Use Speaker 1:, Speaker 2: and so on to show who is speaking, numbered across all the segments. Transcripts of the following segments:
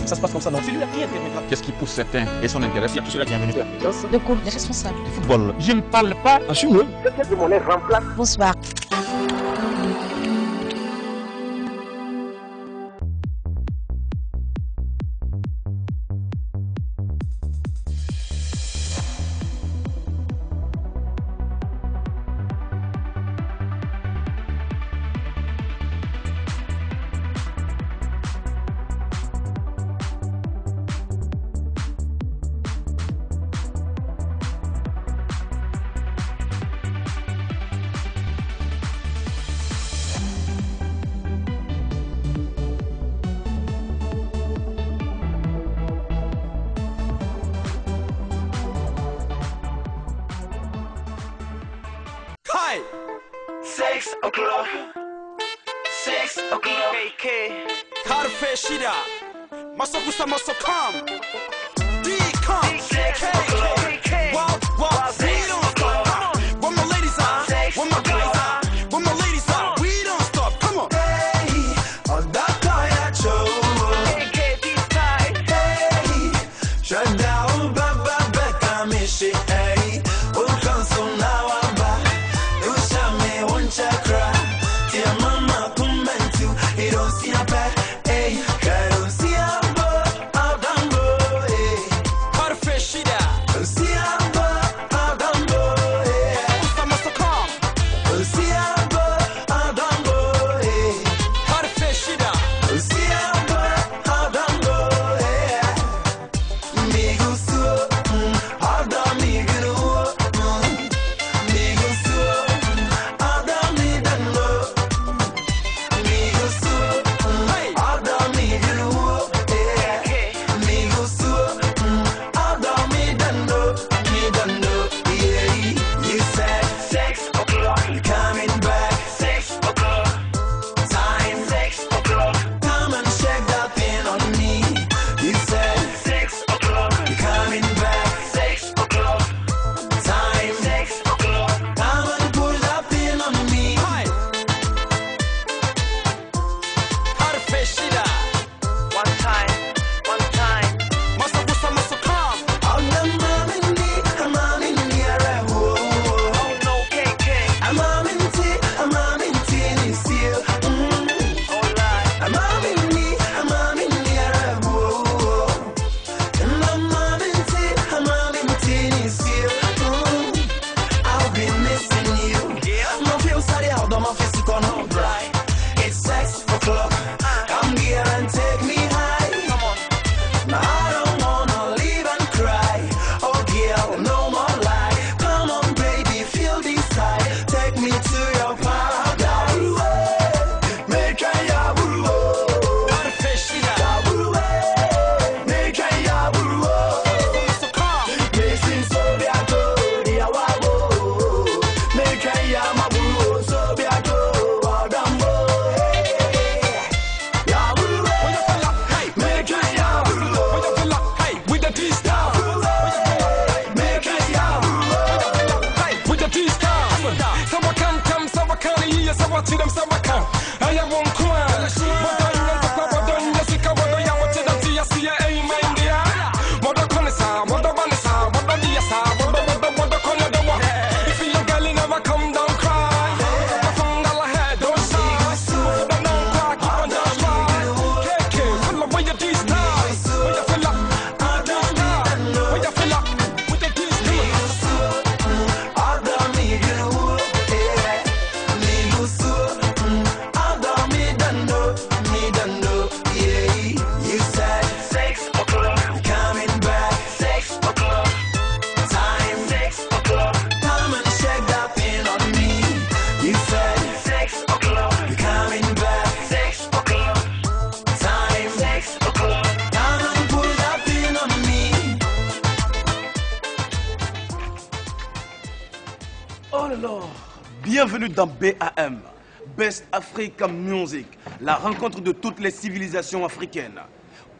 Speaker 1: Ça se passe comme ça, non? C'est lui qui interviendra.
Speaker 2: Qu'est-ce qui pousse certains et son intérêt?
Speaker 1: Je suis la bienvenue.
Speaker 3: De quoi? Les responsables.
Speaker 2: Du football.
Speaker 1: Je ne parle pas.
Speaker 2: Assure-le.
Speaker 4: Quelqu'un de mon air remplace.
Speaker 3: Bonsoir.
Speaker 5: Hi! 6 o'clock. 6 o'clock. KK. Harfe Shida. Masokusa Masokam. D-Come. 6 o'clock. Wow, wow. We don't stop. Where my ladies are. Where my guys are. Where my ladies are. We don't stop. Come on. Hey, on that Kaya show. KK this time. Hey, shut down. Baba Beckham. Hey, we'll come soon now. Chakra, dear mama, come and do it. Don't see a bad, eh? Don't see a boy, Adambo, eh? Harfeshida, don't see a boy, Adambo, eh? Ustamasakam, don't see a boy, Adambo, eh? Harfeshida, don't see a boy, Adambo, eh? Migusu, Adam, Migusu, Migusu.
Speaker 1: Oh là là, bienvenue dans BAM, Best African Music, la rencontre de toutes les civilisations africaines.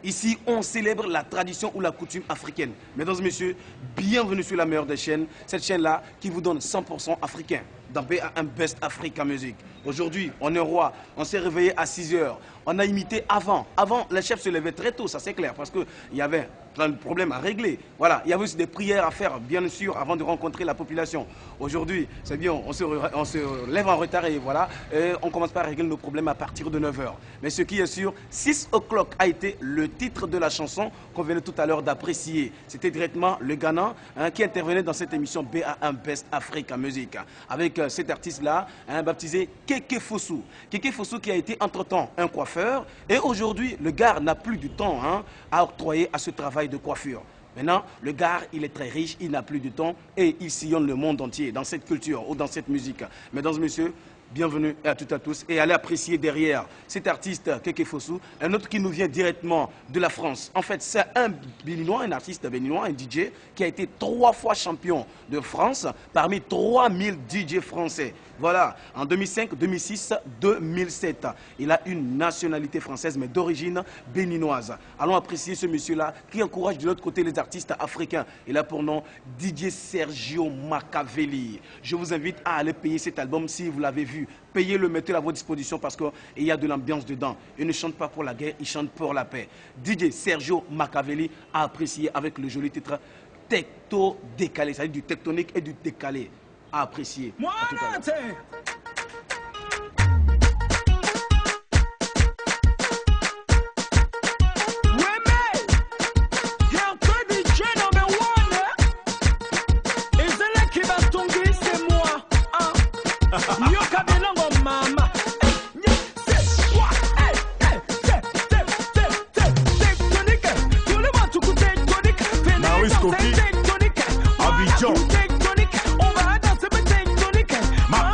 Speaker 1: Ici, on célèbre la tradition ou la coutume africaine. Mesdames et messieurs, bienvenue sur la meilleure des chaînes, cette chaîne-là qui vous donne 100% africain. dans BAM Best Africa Music. Aujourd'hui, on est roi, on s'est réveillé à 6 h. On a imité avant. Avant, les chefs se levaient très tôt, ça c'est clair, parce qu'il y avait plein de problèmes à régler. Voilà, il y avait aussi des prières à faire, bien sûr, avant de rencontrer la population. Aujourd'hui, c'est bien, on se lève en retard et voilà, et on commence par régler nos problèmes à partir de 9 h. Mais ce qui est sûr, 6 o'clock a été le titre de la chanson qu'on venait tout à l'heure d'apprécier. C'était directement le Ghana qui intervenait dans cette émission BAM Best Africa Music. Avec cet artiste-là, baptisé Keke Fosu. Keke Fosu qui a été entre-temps un coiffeur. Et aujourd'hui, le gars n'a plus du temps à octroyer à ce travail de coiffure. Maintenant, le gars, il est très riche, il n'a plus de temps et il sillonne le monde entier dans cette culture ou dans cette musique. Mesdames et messieurs, bienvenue à toutes et à tous et allez apprécier derrière cet artiste Keke Fosu, un autre qui nous vient directement de la France. En fait, c'est un béninois, un artiste béninois, un DJ qui a été 3 fois champion de France parmi 3000 DJ français. Voilà, en 2005, 2006, 2007. Il a une nationalité française mais d'origine béninoise. Allons apprécier ce monsieur-là qui encourage de l'autre côté les artistes africains. Il a pour nom DJ Sergio Machiavelli. Je vous invite à aller payer cet album si vous l'avez vu. Payez-le, mettez-le à votre disposition parce qu'il y a de l'ambiance dedans. Il ne chante pas pour la guerre, il chante pour la paix. DJ Sergio Machiavelli a apprécié avec le joli titre Tecto Décalé, c'est-à-dire du tectonique et du décalé. À apprécier. À tout à l'heure.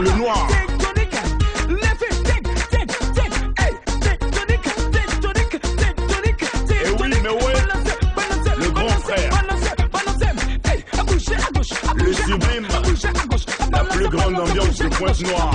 Speaker 4: Le noir. Et oui, mais ouais, le grand frère, le sublime, la plus grande ambiance de Pointe-Noire.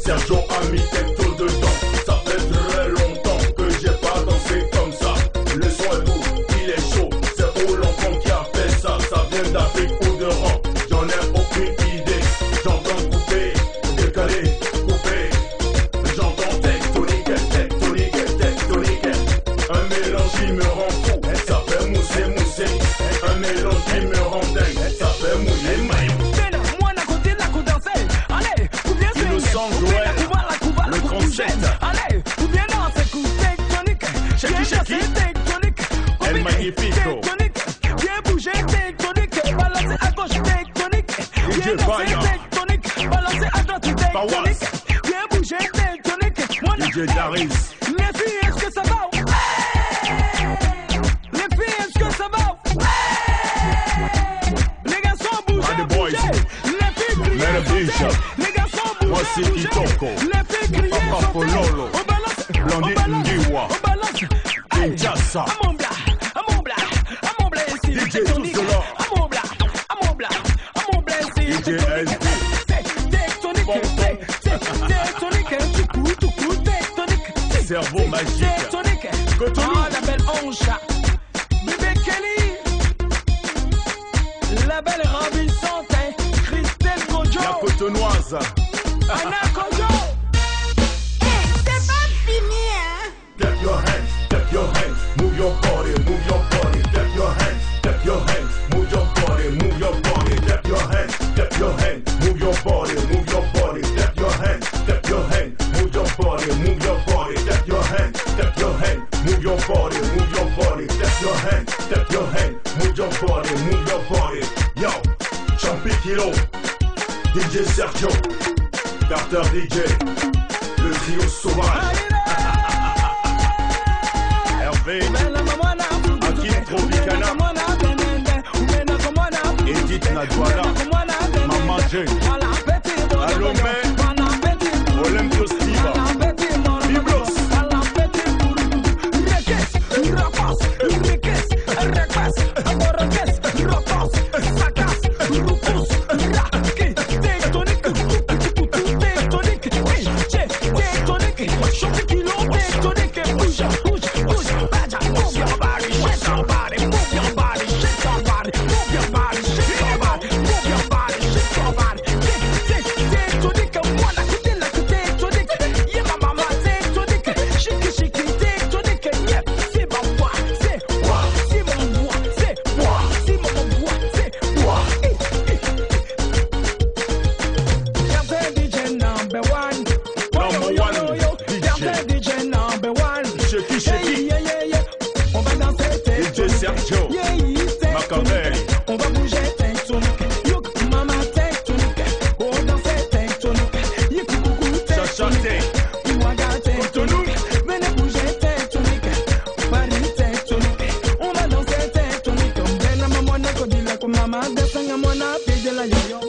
Speaker 4: Sergio a mis Tecto dedans. Ça fait très longtemps que j'ai pas dansé comme ça. Le son est beau, il est chaud. C'est au l'enfant qui a fait ça. Ça vient d'Afrique ou d'Europe, j'en ai aucune idée. J'entends couper, décaler, couper. J'entends tectonique, tectonique, tectonique. Un mélange qui me rend fou, ça fait mousser, mousser. Un mélange qui me rend dingue, ça fait mouiller, maille. Le 37.
Speaker 6: Allez, ou bien non, c'est coup tectonique.
Speaker 4: Shaki, El Magnifico.
Speaker 6: Viens bouger tectonique. Balancer à gauche tectonique. Viens danser tectonique. Balancer à droite tectonique. Viens bouger tectonique.
Speaker 4: DJ Daris.
Speaker 6: Les filles, est-ce que ça va? Les filles, est-ce que ça va? Les garçons bougez, bougez. Les filles brillent. Les garçons bougez.
Speaker 4: Voici Kitoko. Papa Pololo, Blondie Ndiwa, Kinshasa, DJ Toussaint, DJ LP, Cerveau Magique, Cotonou,
Speaker 6: la belle Oncha, Bébé Kelly, la belle Robinson, Christelle Kojo,
Speaker 4: la Cotonoise,
Speaker 6: Anna Kojo.
Speaker 4: Clap your hands, move your body, clap your hands, move your body, clap your hands, move your body, clap your hands, move your body, clap your hands, move your body, clap your hands, move your body. Yo, Champi Kilo, DJ Sergio, Carter DJ, le trio sauvage. Hakim Tropicana, Edith Nadwala, Maman Jeune, Alomé, Olympio Stiva, Biblos.
Speaker 6: On va bouger tectonique. Youk, mama tectonique. On va danser tectonique. Yik, coucou tectonique. Ouaga tectonique. Venez bouger tectonique. Paris tectonique. On va danser tectonique. Bena mamona kodila ko mama desanga mona pede la yo.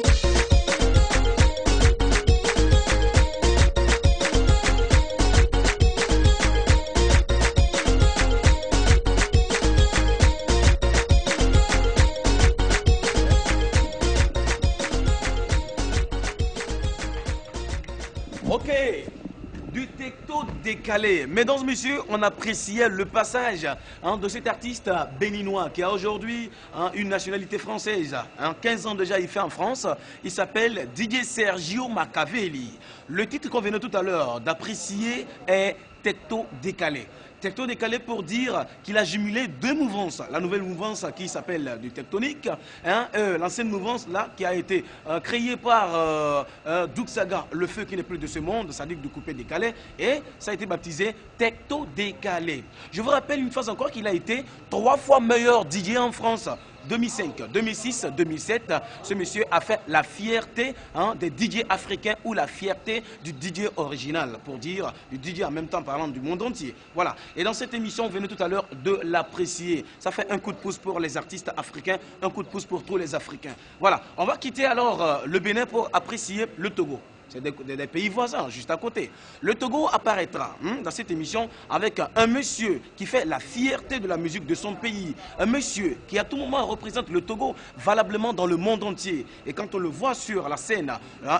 Speaker 1: Ok, du tecto décalé. Mesdames et messieurs, on appréciait le passage de cet artiste béninois qui a aujourd'hui une nationalité française. 15 ans déjà, il fait en France. Il s'appelle DJ Sergio Machiavelli. Le titre qu'on venait tout à l'heure d'apprécier est tecto décalé. Tecto décalé pour dire qu'il a jumelé deux mouvances. La nouvelle mouvance qui s'appelle du tectonique, l'ancienne mouvance là qui a été créée par Doug Saga, le feu qui n'est plus de ce monde, c'est-à-dire du coupé décalé, et ça a été baptisé tecto décalé. Je vous rappelle une fois encore qu'il a été 3 fois meilleur DJ en France. 2005, 2006, 2007, ce monsieur a fait la fierté des DJ africains ou la fierté du DJ original, pour dire du DJ en même temps parlant du monde entier. Voilà. Et dans cette émission, vous venez tout à l'heure de l'apprécier. Ça fait un coup de pouce pour les artistes africains, un coup de pouce pour tous les Africains. Voilà. On va quitter alors le Bénin pour apprécier le Togo. C'est des pays voisins, juste à côté. Le Togo apparaîtra dans cette émission avec un monsieur qui fait la fierté de la musique de son pays. Un monsieur qui à tout moment représente le Togo valablement dans le monde entier. Et quand on le voit sur la scène,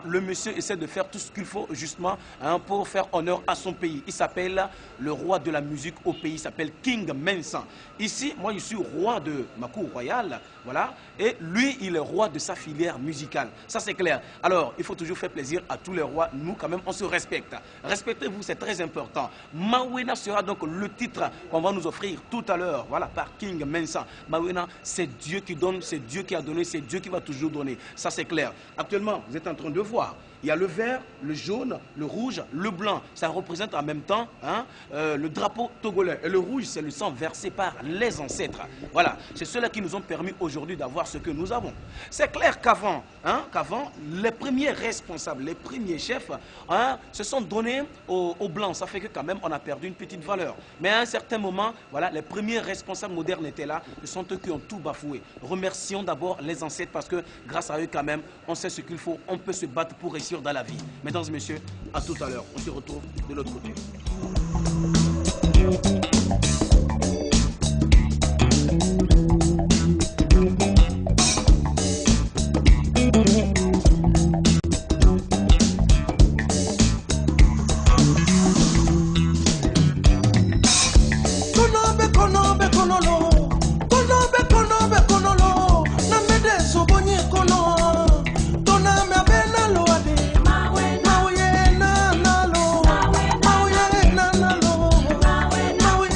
Speaker 1: le monsieur essaie de faire tout ce qu'il faut justement pour faire honneur à son pays. Il s'appelle le roi de la musique au pays, il s'appelle King Mensan. Ici, moi je suis roi de ma cour royale, voilà. Et lui, il est roi de sa filière musicale. Ça c'est clair. Alors, il faut toujours faire plaisir à tous les rois, nous quand même on se respecte. Respectez-vous, c'est très important. Mawena sera donc le titre qu'on va nous offrir tout à l'heure, voilà, par King Mensa. Mawena, c'est Dieu qui donne, c'est Dieu qui a donné, c'est Dieu qui va toujours donner. Ça c'est clair. Actuellement, vous êtes en train de voir, il y a le vert, le jaune, le rouge, le blanc. Ça représente en même temps le drapeau togolais. Et le rouge, c'est le sang versé par les ancêtres. Voilà, c'est ceux-là qui nous ont permis aujourd'hui d'avoir ce que nous avons. C'est clair qu'avant, les premiers responsables, les premiers chefs se sont donnés aux blancs. Ça fait que quand même, on a perdu une petite valeur. Mais à un certain moment, voilà, les premiers responsables modernes étaient là. Ce sont eux qui ont tout bafoué. Remercions d'abord les ancêtres parce que grâce à eux quand même, on sait ce qu'il faut. On peut se battre pour réussir dans la vie. Mesdames et messieurs, à tout à l'heure. On se retrouve de l'autre côté.
Speaker 7: Mawe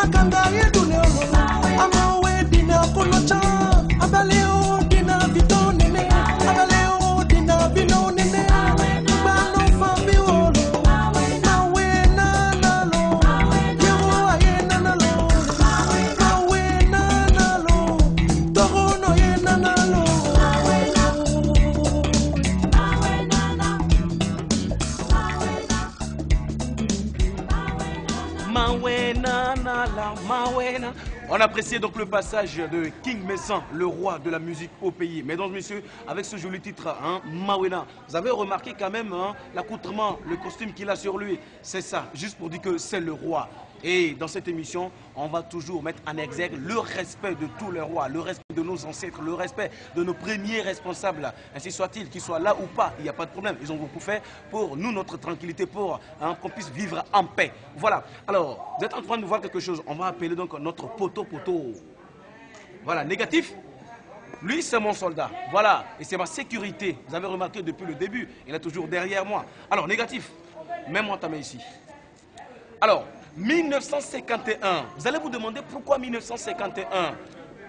Speaker 6: Akanga yedune olo. Amawe dina kunocha. Abaleo dina vito nene. Abaleo dina vino nene. Bano fambi olo. Mawe nana lo. Yewo aye nana lo. Mawe nana lo. Torono ye nana lo.
Speaker 1: On appréciait donc le passage de King Messan, le roi de la musique au pays. Mesdames et messieurs, avec ce joli titre, hein, Mawena, vous avez remarqué quand même hein, l'accoutrement, le costume qu'il a sur lui. C'est ça, juste pour dire que c'est le roi. Et dans cette émission, on va toujours mettre en exergue le respect de tous les rois, le respect de nos ancêtres, le respect de nos premiers responsables. Ainsi soit-il, qu'ils soient là ou pas, il n'y a pas de problème. Ils ont beaucoup fait pour nous, notre tranquillité, pour hein, qu'on puisse vivre en paix. Voilà. Alors, vous êtes en train de voir quelque chose. On va appeler donc notre poteau. Voilà, négatif. Lui, c'est mon soldat. Voilà. Et c'est ma sécurité. Vous avez remarqué depuis le début, il est toujours derrière moi. Alors, négatif. Mets-moi ta main ici. Alors, 1951. Vous allez vous demander pourquoi 1951.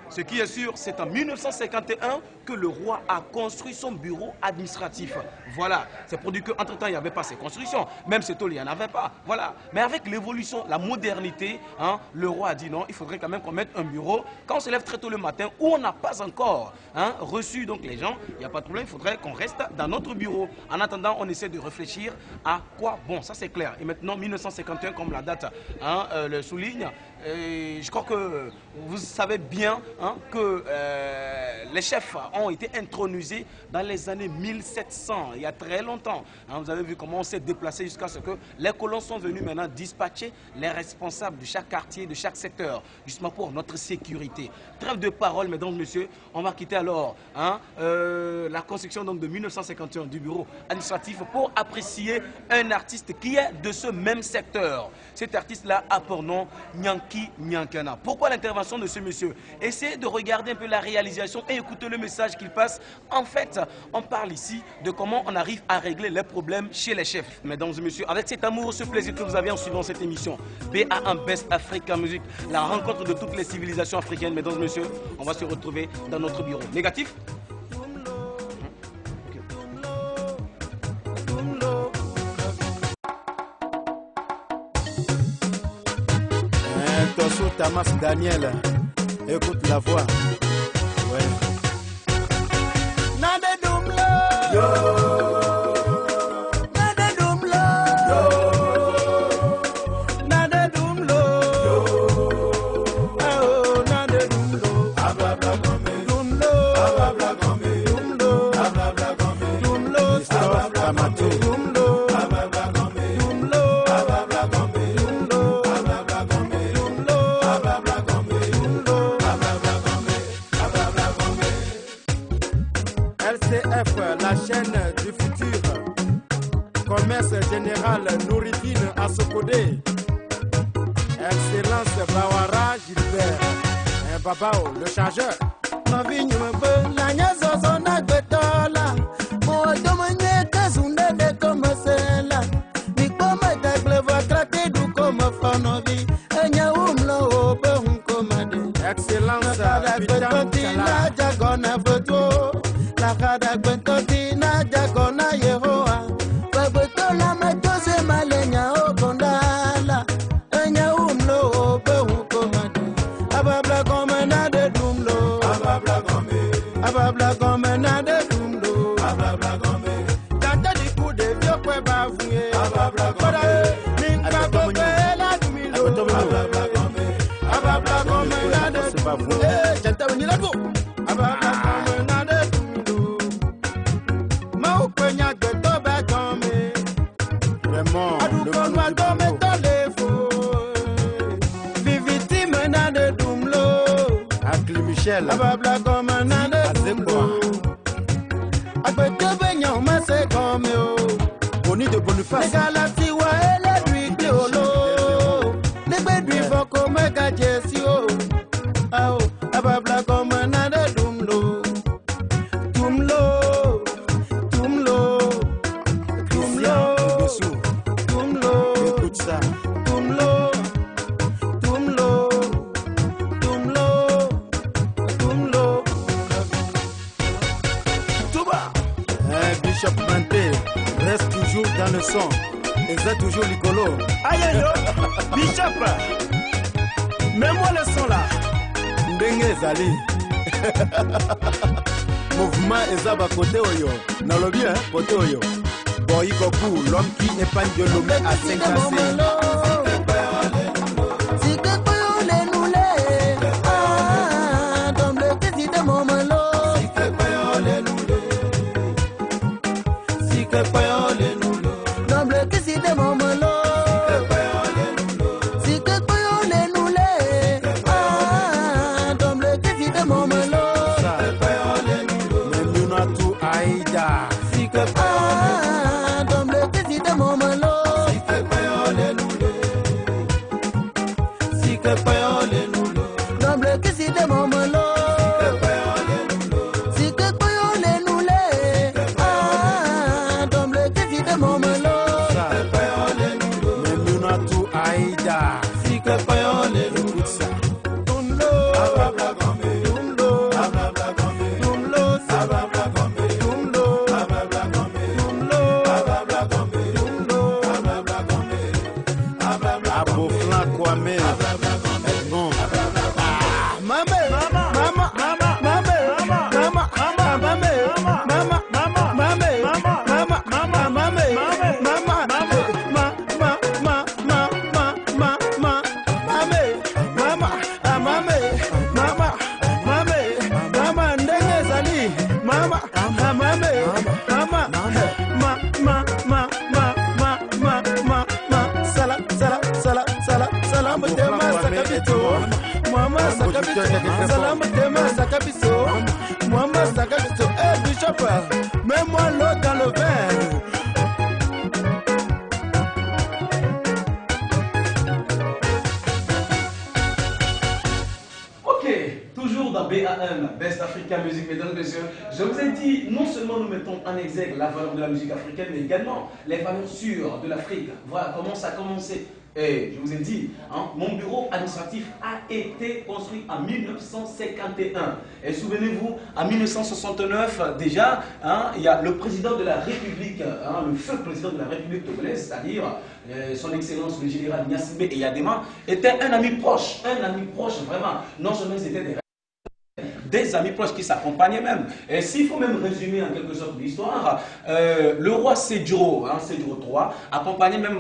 Speaker 1: Ce qui est sûr, c'est en 1951 que le roi a construit son bureau administratif. Voilà. C'est produit qu'entre-temps, il n'y avait pas ces constructions. Même ces tôles, il n'y en avait pas. Voilà. Mais avec l'évolution, la modernité, hein, le roi a dit non, il faudrait quand même qu'on mette un bureau. Quand on se lève très tôt le matin, où on n'a pas encore hein, reçu donc les gens, il n'y a pas de problème, il faudrait qu'on reste dans notre bureau. En attendant, on essaie de réfléchir à quoi. Bon, ça c'est clair. Et maintenant, 1951, comme la date hein, le souligne, je crois que vous savez bien hein, que les chefs ont été intronisés dans les années 1700, il y a très longtemps. Hein, vous avez vu comment on s'est déplacé jusqu'à ce que les colons sont venus maintenant dispatcher les responsables de chaque quartier, de chaque secteur, justement pour notre sécurité. Trêve de parole, mesdames et messieurs, on va quitter alors hein, la construction donc, de 1951 du bureau administratif pour apprécier un artiste qui est de ce même secteur. Cet artiste-là a pour nom Nyanki Nyankana. Pourquoi l'intervention de ce monsieur? Essayez de regarder un peu la réalisation et écouter le message qu'il passe. En fait, on parle ici de comment on arrive à régler les problèmes chez les chefs. Mesdames et messieurs, avec cet amour, ce plaisir que vous avez en suivant cette émission, BA1 Best Africa Music, la rencontre de toutes les civilisations africaines, mesdames et messieurs, on va se retrouver dans notre bureau. Négatif?
Speaker 7: Tosso Tamas Daniel, écoute la voix. Ouais.
Speaker 6: Nade dumlo. Yo. Nade dumlo. Yo. Nade dumlo. Yo. Oh, nade dumlo. Ababla gombe. Dumlo. Ababla gombe. Dumlo. Ababla gombe. Dumlo. Ababla gombe. Dumlo. Ababla gombe. Dumlo. Ababla gombe. Dumlo. Ababla gombe. Dumlo. Ababla gombe. Dumlo. Ababla gombe. Ababla gombe.
Speaker 7: LCF, la chaîne du futur. Commerce général Nouridine Asokode. Excellence Bawara Gilbert. Babao, le chargeur.
Speaker 6: Ma vie me veut la nyazo na gbetola. Mo domanye kazunde de comme cela. Ni comme de gleva traité du comme fonovi. Enya umlo obe hun komade.
Speaker 7: Excellence
Speaker 6: La
Speaker 7: Bitam
Speaker 6: gbetina
Speaker 7: Kala.
Speaker 6: jagona foto. La kada gbetina jagona yehoa. Babetola metose malenya obondala. Enya umlo obe hun komade. Ababla komena de dumlo. Ababla gombe. Ababla komena de dumlo. Ababla gombe. Tante di coup de vieux kwe bavouye. Ababla gombe. Ninka gombe la dumilo. Ababla gombe. Ababla komena de dumlo. Janta wenila do. Ababla komena de dumlo. Ma ukwenya gbeto be gombe.
Speaker 7: Vraiment, le
Speaker 6: Adukon wa gombe
Speaker 7: groupe
Speaker 6: tolefo. Viviti mena de dumlo.
Speaker 7: Akli Michel.
Speaker 6: Ababla komena de dumlo. Agbetebe nyan mase gome o.
Speaker 7: Boni de Boniface.
Speaker 6: Negalati wa ele dwi olo. Negbe dwi foko mega jesi o. Ao ababla komena de dumlo. Dumlo. Dumlo. Dumlo.
Speaker 7: Dessous.
Speaker 6: Dumlo.
Speaker 7: Écoute ça.
Speaker 6: Dumlo. Dumlo.
Speaker 7: Bishop Manté reste toujours dans le son. Et ça toujours rigolo.
Speaker 6: Aïe aïe Bishop, mets-moi le son là.
Speaker 7: Ndenge Zali. Mouvement Ezaba côté Oyo. Nalobi, hein, côté Oyo. Boy Goku, l'homme qui épargne de l'homme à 5
Speaker 6: Mets-moi l'eau dans le verre.
Speaker 1: Ok, toujours dans BAM, Best Africa Music, mesdames et messieurs. Je vous ai dit, non seulement nous mettons en exergue la valeur de la musique africaine, mais également les valeurs sûres de l'Afrique. Voilà comment ça a commencé. Et je vous ai dit, hein, mon bureau administratif a été construit en 1951. Et souvenez-vous, en 1969, déjà, hein, il y a le président de la République, hein, le feu président de la République togolaise, c'est-à-dire son Excellence le général Gnassingbé Eyadema, était un ami proche vraiment. Non seulement c'était des amis proches qui s'accompagnaient même. Et s'il faut même résumer en quelque sorte l'histoire, le roi Sédjiro, hein, Sédjiro III, accompagnait même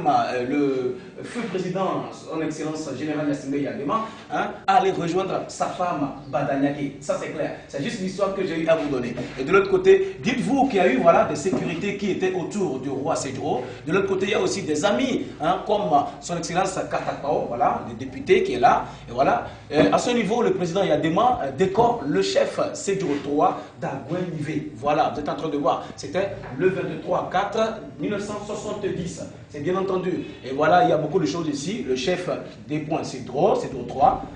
Speaker 1: le feu président, son Excellence général Gnassingbé Eyadema, hein, à aller rejoindre sa femme Badanyake. Ça c'est clair. C'est juste l'histoire que j'ai eu à vous donner. Et de l'autre côté, dites-vous qu'il y a eu voilà, des sécurités qui étaient autour du roi Sédjiro. De l'autre côté, il y a aussi des amis, hein, comme son Excellence Katakpao, voilà, le député qui est là. Et voilà. À ce niveau, le président Eyadema décore le chef Sédjiro III d'Agouin-Nivé. Voilà, vous êtes en train de voir. C'était le 23/4/1970. C'est bien entendu. Et voilà, il y a beaucoup de choses ici. Le chef des points Sédjiro III,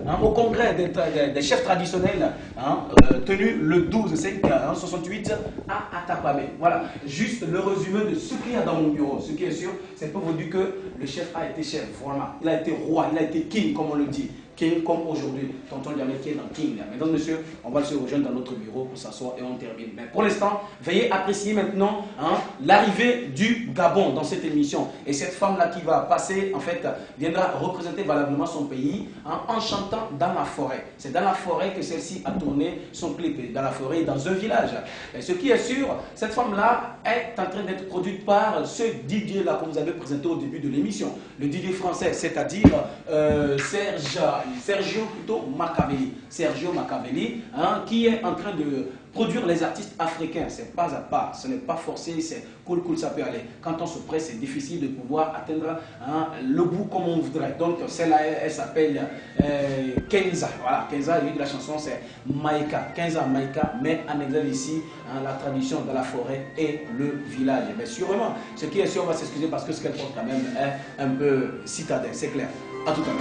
Speaker 1: hein, au congrès des chefs traditionnels, hein, tenu le 12/5/68 à Atapamé. Voilà, juste le résumé de ce qu'il y a dans mon bureau. Ce qui est sûr, c'est pour vous dire que le chef a été chef. Voilà, il a été roi, il a été king, comme on le dit. King comme aujourd'hui, tonton Diamé qui est dans King. Mesdames et messieurs, on va se rejoindre dans notre bureau pour s'asseoir et on termine. Mais pour l'instant, veuillez apprécier maintenant hein, l'arrivée du Gabon dans cette émission. Et cette femme-là qui va passer, en fait, viendra représenter valablement son pays hein, en chantant dans la forêt. C'est dans la forêt que celle-ci a tourné son clip. Dans la forêt, dans un village. Et ce qui est sûr, cette femme-là est en train d'être produite par ce DJ-là que vous avez présenté au début de l'émission. Le DJ français, c'est-à-dire Sergio Machiavelli, hein, qui est en train de produire les artistes africains. C'est pas à pas, ce n'est pas forcé, c'est cool, ça peut aller. Quand on se presse, c'est difficile de pouvoir atteindre hein, le bout comme on voudrait. Donc celle-là, elle s'appelle Kenza. Voilà, Kenza, lui de la chanson, c'est Maïka. Kenza Maïka, mais en exergue ici, hein, la tradition de la forêt et le village. Mais sûrement, ce qui est sûr, on va s'excuser parce que ce qu'elle porte quand même est un peu citadin, c'est clair. À tout à l'heure.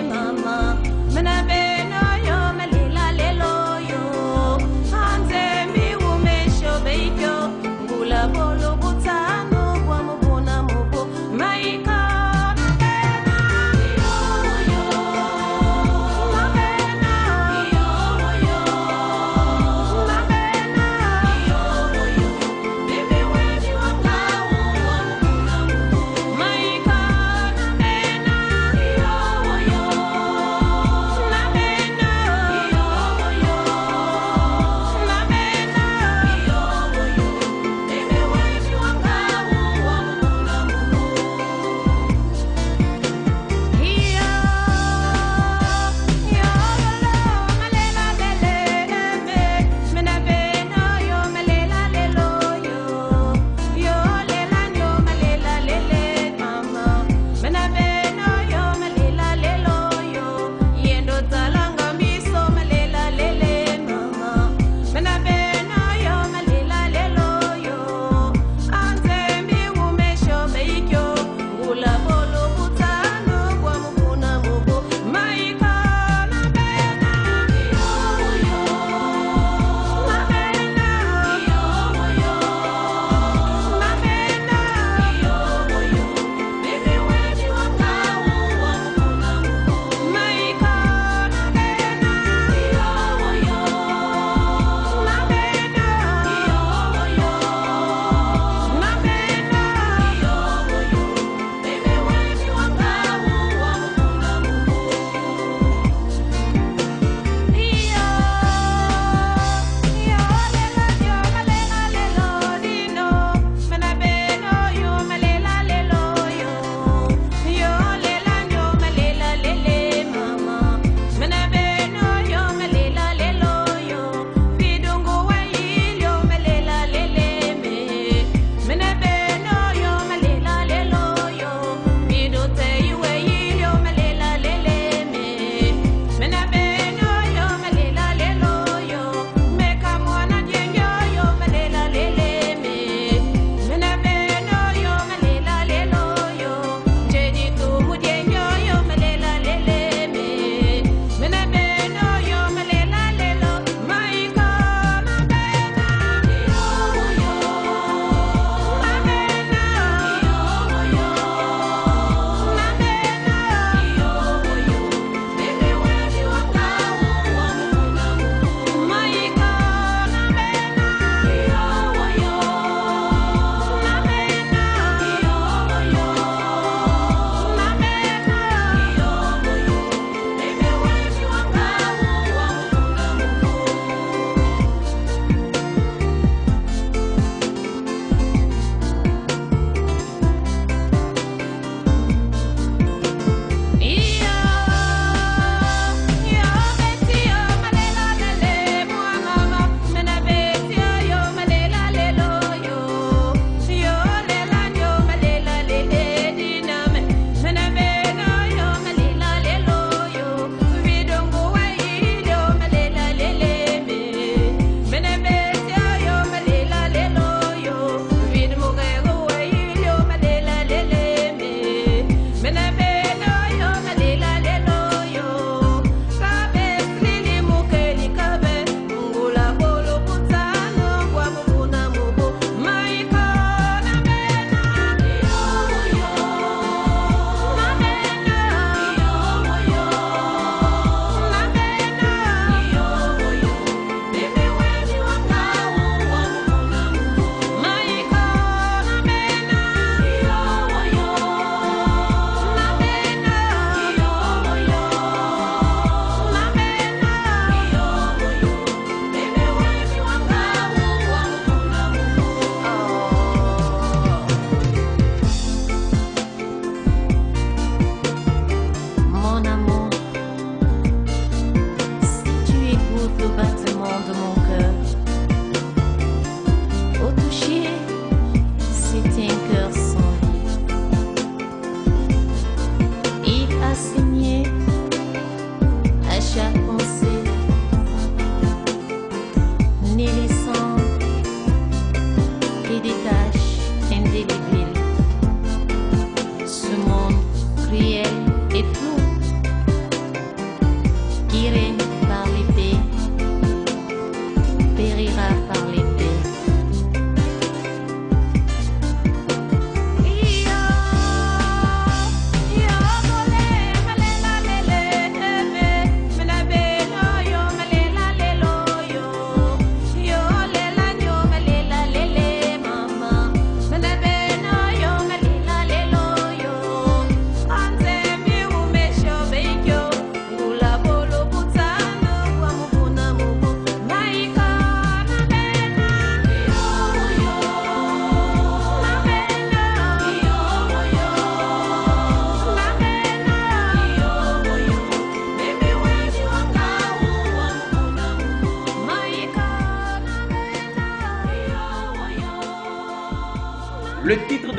Speaker 8: Mama,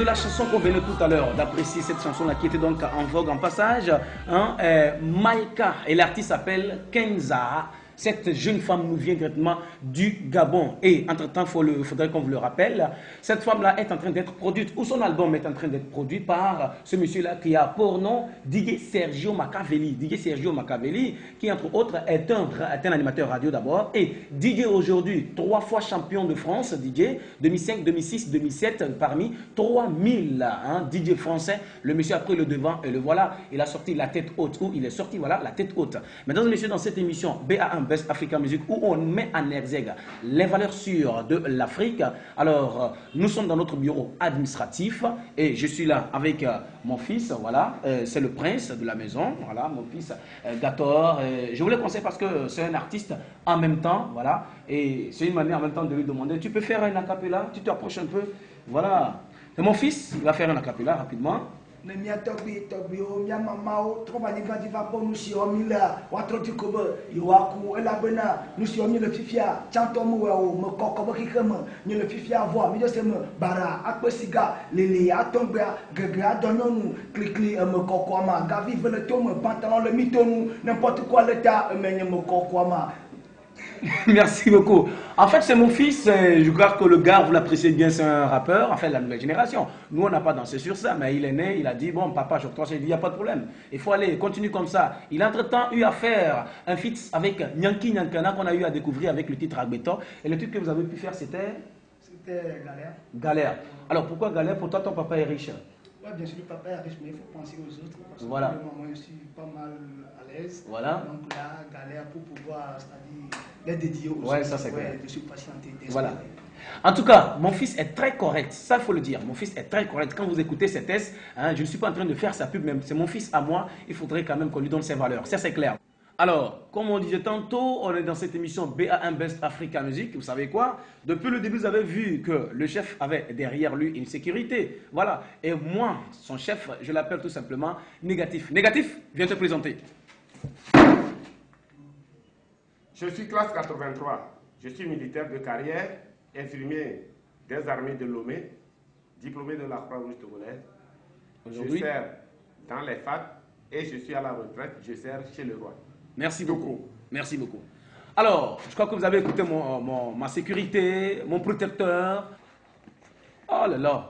Speaker 1: la chanson qu'on venait tout à l'heure d'apprécier, cette chanson-là qui était donc en vogue en passage, hein, Maïka, et l'artiste s'appelle Kenza. Cette jeune femme nous vient directement du Gabon. Et entre-temps, il faudrait qu'on vous le rappelle, cette femme-là est en train d'être produite, ou son album est en train d'être produit par ce monsieur-là qui a pour nom DJ Sergio Machiavelli. DJ Sergio Machiavelli, qui entre autres est un animateur radio d'abord, et DJ aujourd'hui, 3 fois champion de France, DJ, 2005, 2006, 2007, parmi 3000 DJ français. Le monsieur a pris le devant et le voilà, il a sorti la tête haute, ou il est sorti, voilà, la tête haute. Mesdames et messieurs, dans cette émission, BA1 Best Africa Music, où on met en exergue les valeurs sûres de l'Afrique. Alors, nous sommes dans notre bureau administratif et je suis là avec mon fils, voilà, c'est le prince de la maison, voilà, mon fils Gator. Je voulais conseiller parce que c'est un artiste en même temps, voilà, et c'est une manière en même temps de lui demander, tu peux faire un acapella, tu t'approches un peu, voilà. Et mon fils, il va faire un acapella rapidement. Merci beaucoup. En fait, c'est mon fils. Je crois que le gars, vous l'appréciez bien, c'est un rappeur. En fait, la nouvelle génération. Nous, on n'a pas dansé sur ça, mais il est né, il a dit, bon, papa, je retrouve, il n'y a pas de problème. Il faut aller, continue comme ça. Il a entre-temps eu à faire un feat avec Nyanki Nyankana qu'on a eu à découvrir avec le titre Agbeto. Et le titre que vous avez pu faire, c'était
Speaker 8: Galère.
Speaker 1: Galère. Alors, pourquoi Galère? Pourtant, ton papa est riche.
Speaker 8: Ouais, bien sûr, le papa est riche, mais il faut penser aux autres. Parce que
Speaker 1: voilà.
Speaker 8: moi, je suis pas mal à l'aise.
Speaker 1: Voilà.
Speaker 8: Donc là, Galère pour pouvoir, c'est-à-dire, les dédier aux
Speaker 1: ouais,
Speaker 8: autres.
Speaker 1: Ça, c'est clair.
Speaker 8: De se patienter.
Speaker 1: Voilà. En tout cas, mon fils est très correct, ça il faut le dire, mon fils est très correct. Quand vous écoutez ces tests, hein, je ne suis pas en train de faire sa pub, même c'est mon fils à moi, il faudrait quand même qu'on lui donne ses valeurs, ça c'est clair. Alors, comme on disait tantôt, on est dans cette émission BA1 Best Africa Music, vous savez quoi? Depuis le début, vous avez vu que le chef avait derrière lui une sécurité, voilà. Et moi, son chef, je l'appelle tout simplement Négatif. Négatif, viens te présenter.
Speaker 9: Je suis classe 83, je suis militaire de carrière, infirmier des armées de Lomé, diplômé de la Croix-Rouge togolaise. Je sers dans les FAT et je suis à la retraite, je sers chez le roi.
Speaker 1: Merci beaucoup. Merci beaucoup. Alors, je crois que vous avez écouté ma sécurité, mon protecteur. Oh là là.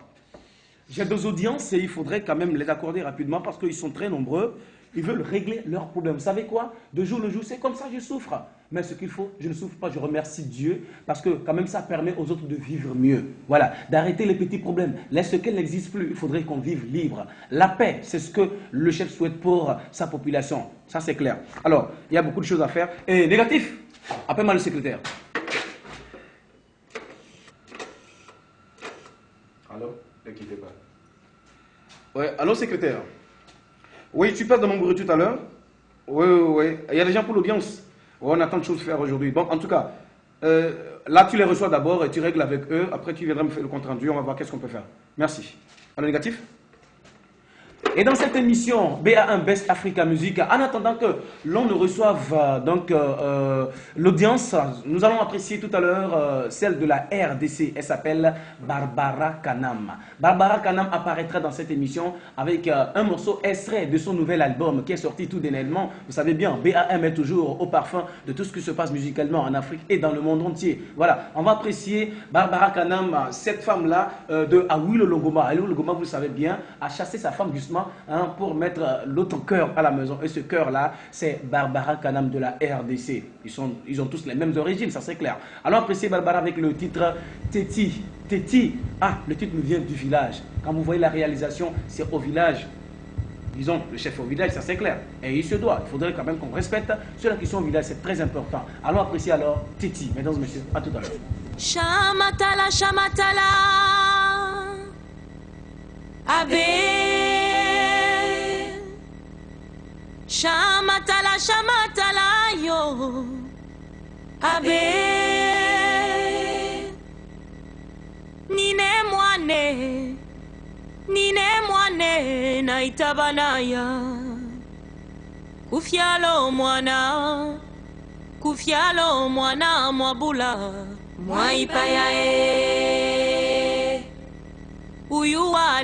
Speaker 1: J'ai 2 audiences et il faudrait quand même les accorder rapidement parce qu'ils sont très nombreux. Ils veulent régler leurs problèmes. Vous savez quoi? De jour le jour, c'est comme ça, je souffre. Mais ce qu'il faut, je ne souffre pas, je remercie Dieu parce que quand même ça permet aux autres de vivre mieux. Voilà, d'arrêter les petits problèmes. Laisse qu'elles n'existent plus, il faudrait qu'on vive libre. La paix, c'est ce que le chef souhaite pour sa population. Ça, c'est clair. Alors, il y a beaucoup de choses à faire. Et négatif, appelle-moi le secrétaire.
Speaker 9: Allô? Ne quittez pas.
Speaker 1: Ouais, allô secrétaire? Oui, tu passes dans mon bureau tout à l'heure? Oui. Il y a des gens pour l'audience. Ouais, on a tant de choses à faire aujourd'hui. Bon, en tout cas, là, tu les reçois d'abord et tu règles avec eux. Après, tu viendras me faire le compte rendu. On va voir qu'est-ce qu'on peut faire. Merci. Alors, négatif? Et dans cette émission BA1 Best Africa Music, en attendant que l'on ne reçoive donc l'audience, nous allons apprécier tout à l'heure celle de la RDC. Elle s'appelle Barbara Kanam. Barbara Kanam apparaîtra dans cette émission avec un morceau extrait de son nouvel album qui est sorti tout dernièrement. Vous savez bien, BA1 est toujours au parfum de tout ce qui se passe musicalement en Afrique et dans le monde entier. Voilà, on va apprécier Barbara Kanam, cette femme-là de Awilo Longoma. Awilo Longoma, vous le savez bien, a chassé sa femme justement pour mettre l'autre cœur à la maison. Et ce cœur-là, c'est Barbara Kanam de la RDC. Ils ont tous les mêmes origines, ça c'est clair. Alors appréciez Barbara avec le titre Téti. Téti, ah, le titre nous vient du village. Quand vous voyez la réalisation, c'est au village. Disons, le chef au village, ça c'est clair. Et il se doit, il faudrait quand même qu'on respecte ceux qui sont au village, c'est très important. Allons apprécier alors Téti. Mesdames et messieurs, à tout à l'heure.
Speaker 10: Shamatala, Shamatala, Abe. Shamatala, Shamatala, yo, Abe. Nine mwane na itabanaya. Kufialo mwana mwabula. Mwaipaya Uyuwa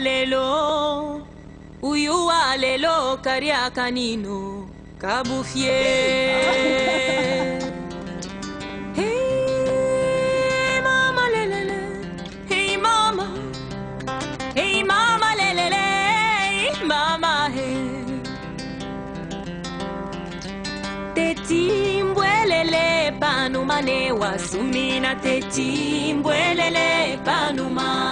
Speaker 10: lelo karia kanino kabufie. Hey mama lelele, hey mama lelele, hey mama hey. Tetimbwelele panuma ne wasumina tetimbwelele panuma.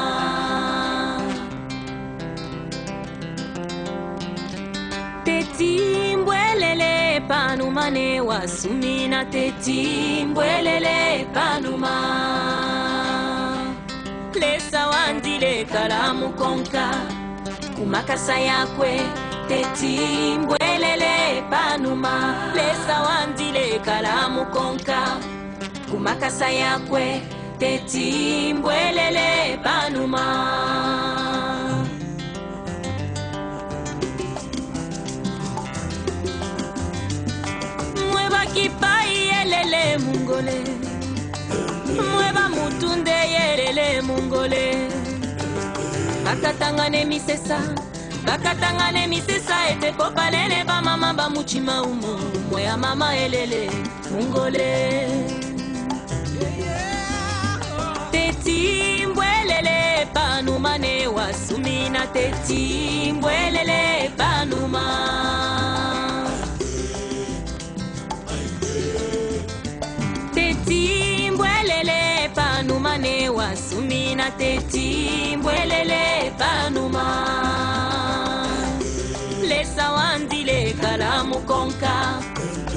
Speaker 10: Tetimbwelele panuma ne wasumina tetimbwelele panuma. Lesa wandile kalamu konka kumakasa yakwe tetimbwelele panuma. Lesa wandile kalamu konka kumakasa yakwe tetimbwelele panuma. Kipai yelele mungole, mweba mutunde yelele mungole. Bakatangane misesa ete popalele ba mama ba muchima umo, moya mama elele mungole. Tetimbwelele panuma ne wasumina tetimbwelele panuma. Tetimbwelele panuma ne wasumina tetimbwelele panuma. Lesa wandile kalamu konka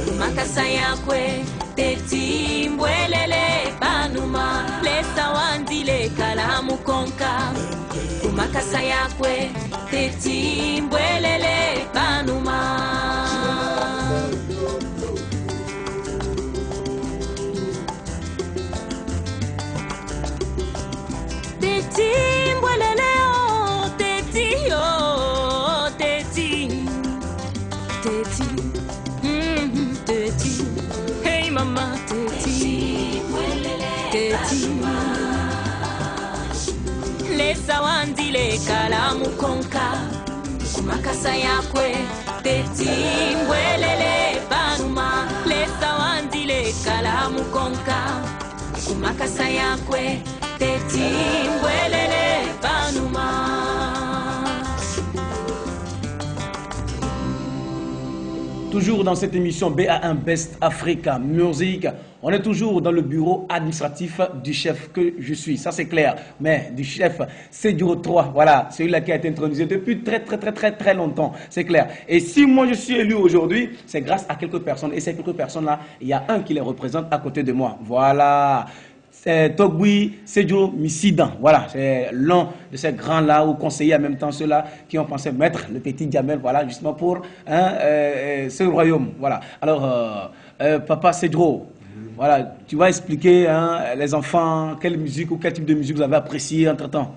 Speaker 10: kumakasa yakwe tetimbwelele panuma. Lesa wandile kalamu konka kumakasa yakwe tetimbwelele panuma. Tetimbwelele oh, teti oh, teti, teti, teti, hey mama teti, teti. Lesa wandile kalamu konka kumakasa yakwe tetimbwelele panuma. Lesa wandile kalamu konka kumakasa yakwe tetimbwelele panuma.
Speaker 1: Toujours dans cette émission BA1 Best Africa Music, on est toujours dans le bureau administratif du chef que je suis, ça c'est clair, mais du chef Sedjuro 3, voilà, celui-là qui a été intronisé depuis très longtemps, c'est clair. Et si moi je suis élu aujourd'hui, c'est grâce à quelques personnes, et ces quelques personnes-là, il y a un qui les représente à côté de moi, voilà. C'est Togui Sedjuro Misidan. Voilà, c'est l'un de ces grands-là ou conseillers en même temps ceux-là qui ont pensé mettre le petit Djamel, voilà, justement pour ce royaume. Voilà. Alors, Papa Sedjuro, voilà, tu vas expliquer les enfants quelle musique ou quel type de musique vous avez apprécié entre-temps.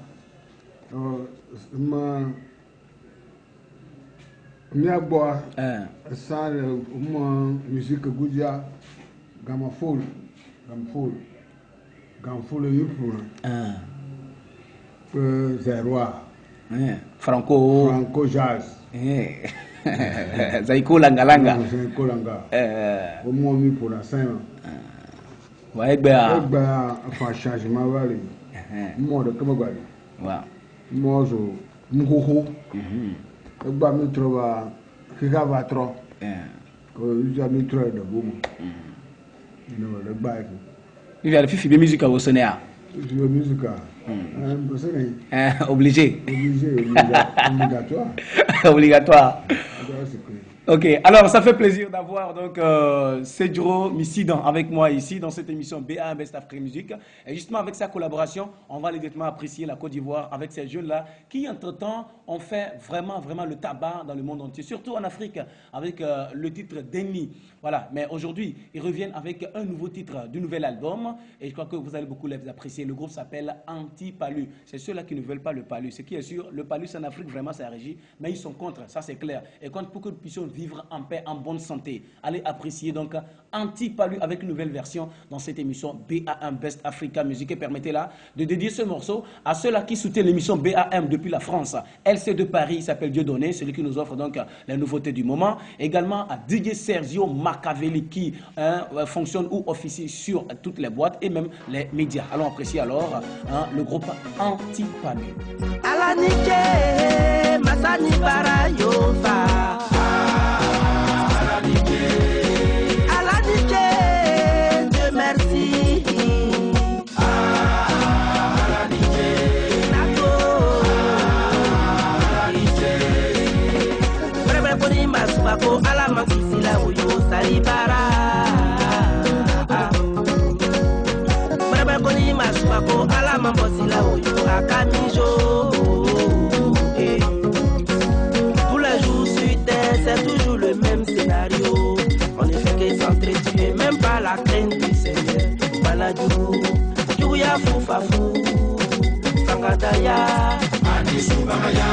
Speaker 11: Musique Gamafol. Gamfolo Yupuna. Zerwa.
Speaker 1: Franco
Speaker 11: Jazz.
Speaker 1: Zaiko Langalanga.
Speaker 11: Zaiko Langa. Omomi pour la scène.
Speaker 1: Ouais, ben.
Speaker 11: Enfin, changement, voilà. Moi, de Kamagari.
Speaker 1: Wow.
Speaker 11: Moi, je. Moukou. Ba mi trova. Kika va trop. Que j'ai mis trop de boum. Non, le bail.
Speaker 1: Il y a le fifi de musique au Sénégal.
Speaker 11: Musique.
Speaker 1: Obligé.
Speaker 11: Obligatoire.
Speaker 1: Obligatoire. Ok, alors ça fait plaisir d'avoir donc Sedjuro Misidan avec moi ici dans cette émission BA Best Africa Music. Et justement avec sa collaboration, on va directement apprécier la Côte d'Ivoire avec ces jeunes-là qui entre-temps ont fait vraiment le tabac dans le monde entier, surtout en Afrique avec le titre Denny. Voilà, mais aujourd'hui ils reviennent avec un nouveau titre du nouvel album et je crois que vous allez beaucoup les apprécier. Le groupe s'appelle Anti-Palu. C'est ceux-là qui ne veulent pas le Palu. Ce qui est sûr, le Palu en Afrique vraiment c'est régi, mais ils sont contre, ça c'est clair. Et pour que nous puissions
Speaker 12: vivre en paix, en bonne santé. Allez apprécier donc Anti-Palu avec une nouvelle version dans cette émission BAM Best Africa Music. Et permettez-là de dédier ce morceau à ceux-là qui soutiennent l'émission BAM depuis la France. LC de Paris, il s'appelle Dieudonné, celui qui nous offre donc les nouveautés du moment. Également à DJ Sergio Machiavelli qui fonctionne ou officie sur toutes les boîtes et même les médias. Allons apprécier alors le groupe Anti-Palu.
Speaker 13: Alanike, Masani Barayofa. Alanike, Dieu merci. Alanike, Nato. Breve Boni Masubako, Alamakisila Uyo Salibara. Breve Boni Masubako, Alamambosila Uyo Akamijo. C'est toujours le même scénario. On ne fait que s'entretuer, même pas la crainte du Seigneur. Maladou, Yuya Foufafou, Sangataya, Anisubamaya.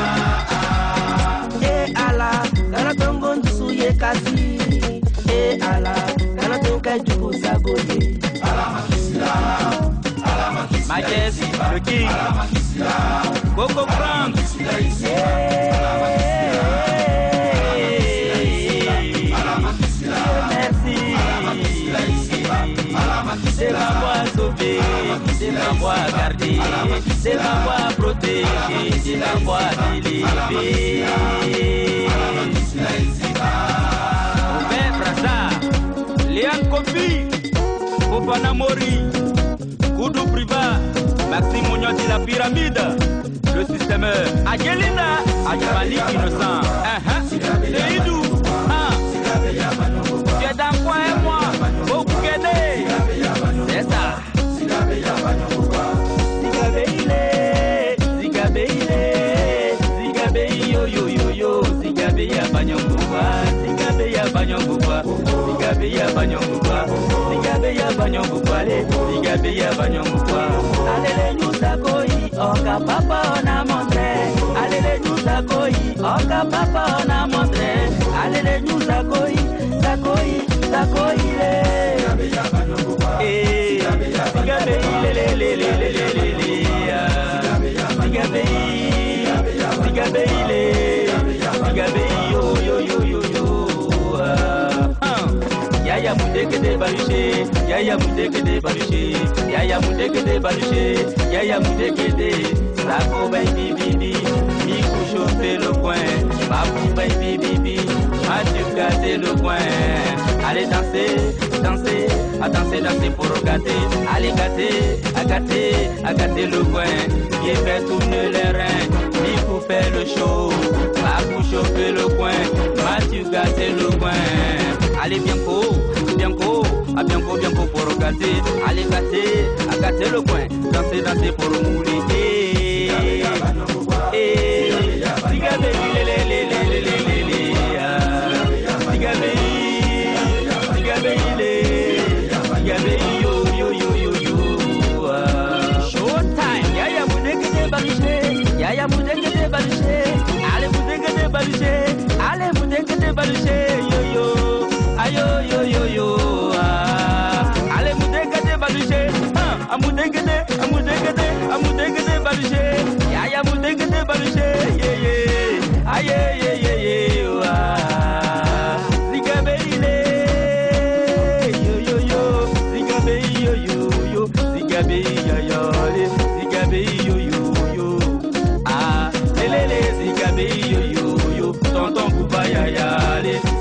Speaker 13: Et Allah, Kanatongon Souye Kasi. Et Allah, Kanatonka Djoukou Sagoye. Majesty, le King, Coco Frank. C'est ma voix sauvée, c'est ma voix gardée, c'est ma voix protégée, c'est ma voix délivrée. Oubert Brassa, Léon Kofi, Fofana Mori, Koudou Priva, Maxime Mounion de la pyramide, le systèmeur, Aguelina, Aguemali innocent, Seydou, tu es dans quoi et moi, beaucoup aider. C'est ça. Zigabe yo yo yo yo. Zigabe ya banyongwa. Zigabe ya banyongwa. Zigabe ya banyongwa. Zigabe ya banyongwa. Zigabe ya banyongwa. Allez nous accueillir. Oka papa on a montré. Allez nous accueillir. Oka papa on a montré. Allez nous accueillir. Accueillir. Yaya Moudeke de Baluché, Yaya Moudeke de Baluché, Yaya Moudeke de Baluché, Yaya Moudeke de Sako baby bibi, Mikou chauffer le coin, Babou baby bibi, Mathieu gâter le coin. Allez danser, danser, à danser, danser pour gâter. Allez gâter, à gâter, à gâter le coin. Viens faire tourner les reins, Mikou fait le show, Babou chauffer le coin, Mathieu gâter le coin. Allez bianco, bianco, à bianco, bianco pour gâter. Allez gâter, à gâter le coin, danser, danser pour mourir. Showtime, Yaya Moudeke de Baluché, Yaya Moudeke de Baluché, allez Moudeke de Baluché, allez Moudeke de Baluché, yo yo, ayo yo yo yo, allez Moudeke de Baluché, Moudeke de Baluché, Yaya Moudeke de Baluché, yeah yeah, aye yeah yeah yeah. Zigabe yo yo, Zigabe yo yo, ah, lele Zigabe yo yo, tonton Bouba ya ya,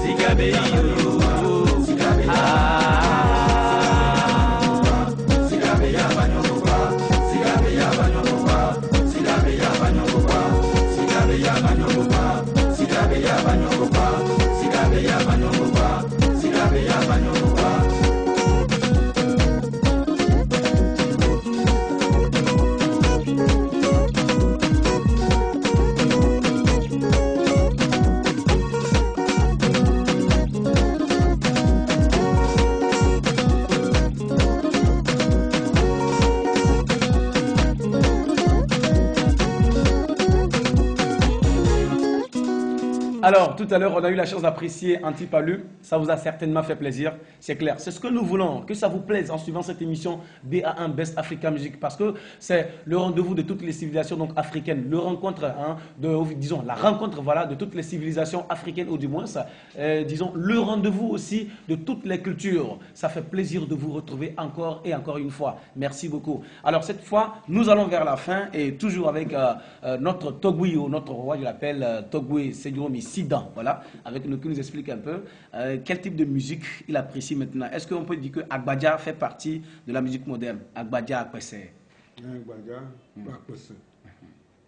Speaker 13: Zigabe yo yo, ah. Zigabe ya banyokuba, Zigabe ya banyokuba, Zigabe ya banyokuba, Zigabe ya banyokuba, Zigabe ya banyokuba, Zigabe ya banyokuba, Zigabe ya banyokuba.
Speaker 12: Alors, tout à l'heure, on a eu la chance d'apprécier Antipalu. Ça vous a certainement fait plaisir, c'est clair. C'est ce que nous voulons, que ça vous plaise en suivant cette émission BA1 Best Africa Music, parce que c'est le rendez-vous de toutes les civilisations donc, africaines, le rencontre, hein, disons, la rencontre voilà, de toutes les civilisations africaines, ou du moins, disons, le rendez-vous aussi de toutes les cultures. Ça fait plaisir de vous retrouver encore et encore une fois. Merci beaucoup. Alors, cette fois, nous allons vers la fin, et toujours avec notre Togui, ou notre roi, je l'appelle Togui Sedjomi Sidan, voilà, avec nous qui nous explique un peu quel type de musique il apprécie maintenant. Est-ce qu'on peut dire que Agbadja fait partie de la musique moderne? Agbadja, Agbadja,
Speaker 11: Agbadja,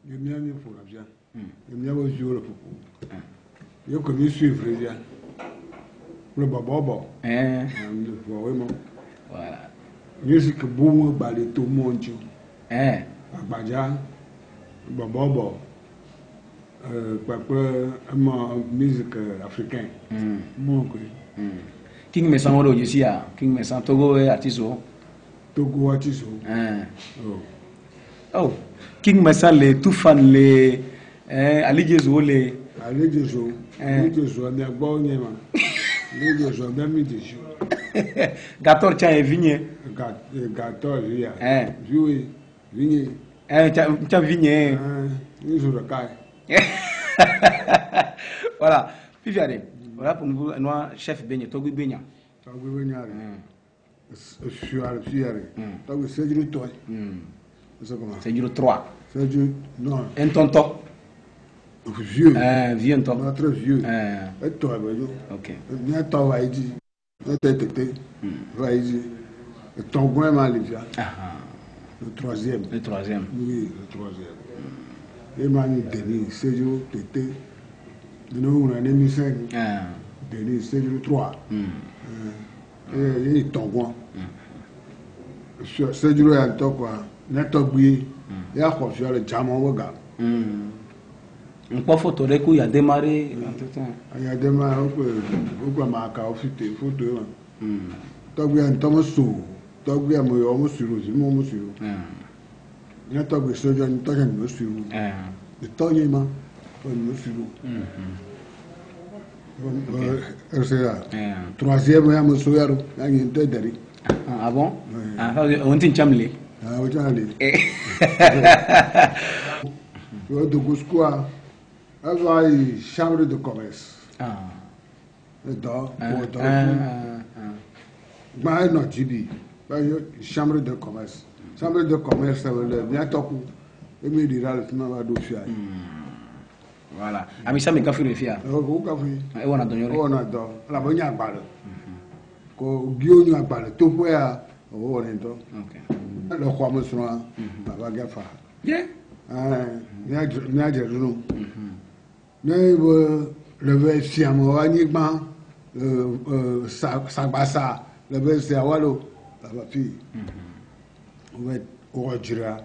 Speaker 11: je viens de pour la bien. Je viens de jouer le football. Je connais suivre le babo.
Speaker 12: Voilà.
Speaker 11: Musique boum, balé tout le monde. Agbadja, babo. Musique africaine.
Speaker 12: King me sang ici à King me sang Togo et Atiso.
Speaker 11: Togo Atiso.
Speaker 12: Oh, King me sang les tout fan les Aligezo les.
Speaker 11: Aligezo. Aligezo ne bon nyema. Aligezo même Aligezo.
Speaker 12: Gator tient vigné.
Speaker 11: Gator via. Jouer vigné.
Speaker 12: Tient vigné.
Speaker 11: Ils ont le cas.
Speaker 12: Voilà. Puis voilà pour nous, chef Beignet, Togo Beignet.
Speaker 11: Togo Beignet. Togo c'est du 3.
Speaker 12: C'est du 3.
Speaker 11: C'est du non.
Speaker 12: Un tonton.
Speaker 11: Vieux.
Speaker 12: Vieux tonton.
Speaker 11: Notre vieux. Et toi,
Speaker 12: ok.
Speaker 11: Bien toi va dire. Tete. Va dire. Ton grand Malivia. Le troisième.
Speaker 12: Le troisième.
Speaker 11: Oui, le troisième. Emmanuel Denis, Séjour, Tété, nous on a mis 5. Denis, Séjour 3. Et Tongon. Séjour est un temps quoi. Netobui, il y a quoi faire le diamant au gars.
Speaker 12: On peut photo de coup, il a démarré.
Speaker 11: Il a démarré au quoi marqué au photo. Togui un temps sous. Togui a mon homme sur le mon monsieur. Il y a des gens qui ont été monsieur. Le temps est ma monsieur. C'est là. Troisième, il y a monsieur. Il y a une tête derrière.
Speaker 12: Ah bon? On t'y chamlé.
Speaker 11: Ah, on t'y allé. Tu vois, de Gouscoua, il y a une chambre de commerce. Dedans, pour il y a une chambre de commerce. Chambre de commerce, ça veut dire bien topou. Et me dira le final va dossier.
Speaker 12: Voilà. Amisa me café le fia.
Speaker 11: Oh, café.
Speaker 12: Et on a donné.
Speaker 11: On a donné. La bonne a balle. Ko Guillaume a balle. Tout pour ya. Oh, on est donc. Ok. Le roi me sera. La bague fa.
Speaker 12: Bien.
Speaker 11: Nia jeruno. Ne le versi amour uniquement. Sabasa. Le versi awalo. La fille. Ojira,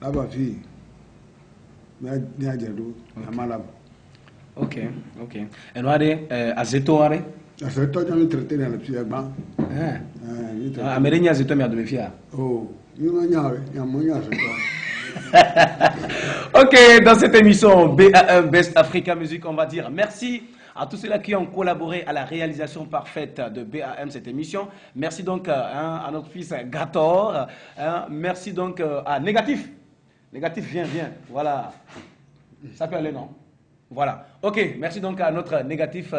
Speaker 11: la fille,
Speaker 12: ok. Et nous allons à Zeto.
Speaker 11: Azeto, j'ai traité dans le pied.
Speaker 12: Américain Azeto, mais à de fier.
Speaker 11: Oh, il y a moyen.
Speaker 12: Ok, dans cette émission BA1 Best Africa Music, on va dire merci à tous ceux-là qui ont collaboré à la réalisation parfaite de BAM, cette émission. Merci donc à notre fils Gator. Merci donc à Négatif. Négatif, viens. Voilà. Ça peut aller, non? Voilà. Ok, merci donc à notre Négatif,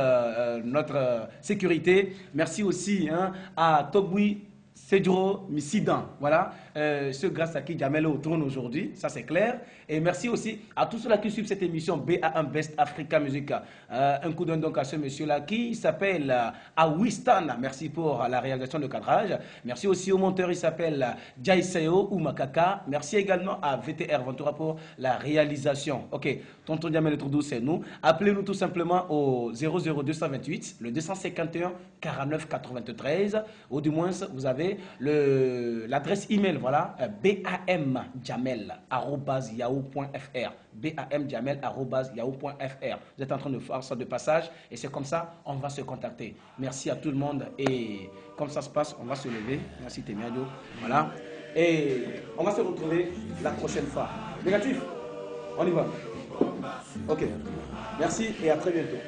Speaker 12: notre sécurité. Merci aussi à Togui Sedjuro Missidan, voilà, ce grâce à qui Jamel tourne aujourd'hui, ça c'est clair. Et merci aussi à tous ceux-là qui suivent cette émission BA1 Best Africa Music. Un coup d'œil donc à ce monsieur-là qui s'appelle Awistan, merci pour la réalisation de cadrage. Merci aussi au monteur, il s'appelle Jaiseo ou Makaka. Merci également à VTR Ventura pour la réalisation. Ok, tonton Jamel Troudou, c'est nous. Appelez-nous tout simplement au 00228, le 251 49 93, ou du moins vous avez l'adresse email, voilà, bamjamel@yahoo.fr, bamjamel@yahoo.fr. Vous êtes en train de faire ça de passage et c'est comme ça on va se contacter. Merci à tout le monde et comme ça se passe, on va se lever. Merci Temiadio, voilà, et on va se retrouver la prochaine fois. Négatif, on y va. Ok. Merci et à très bientôt.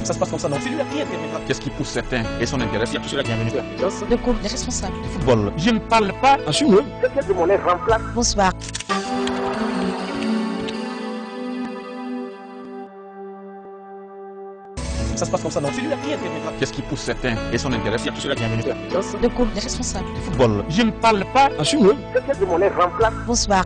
Speaker 12: Ça se passe comme ça, non. C'est lui qui interviendra.
Speaker 2: Qu'est-ce qui pousse certains et son intérêt?
Speaker 3: De cours, les responsables.
Speaker 2: Du football. Je ne parle pas en chinois.
Speaker 14: Quelqu'un de mon air remplace.
Speaker 3: Bonsoir.
Speaker 12: Ça se passe comme ça, non. C'est lui qui interviendra.
Speaker 2: Qu'est-ce qui pousse certains et son intérêt?
Speaker 3: De cours, les responsables.
Speaker 2: Du football. Je ne parle pas en chinois.
Speaker 14: Quelqu'un de mon air remplace.
Speaker 3: Bonsoir.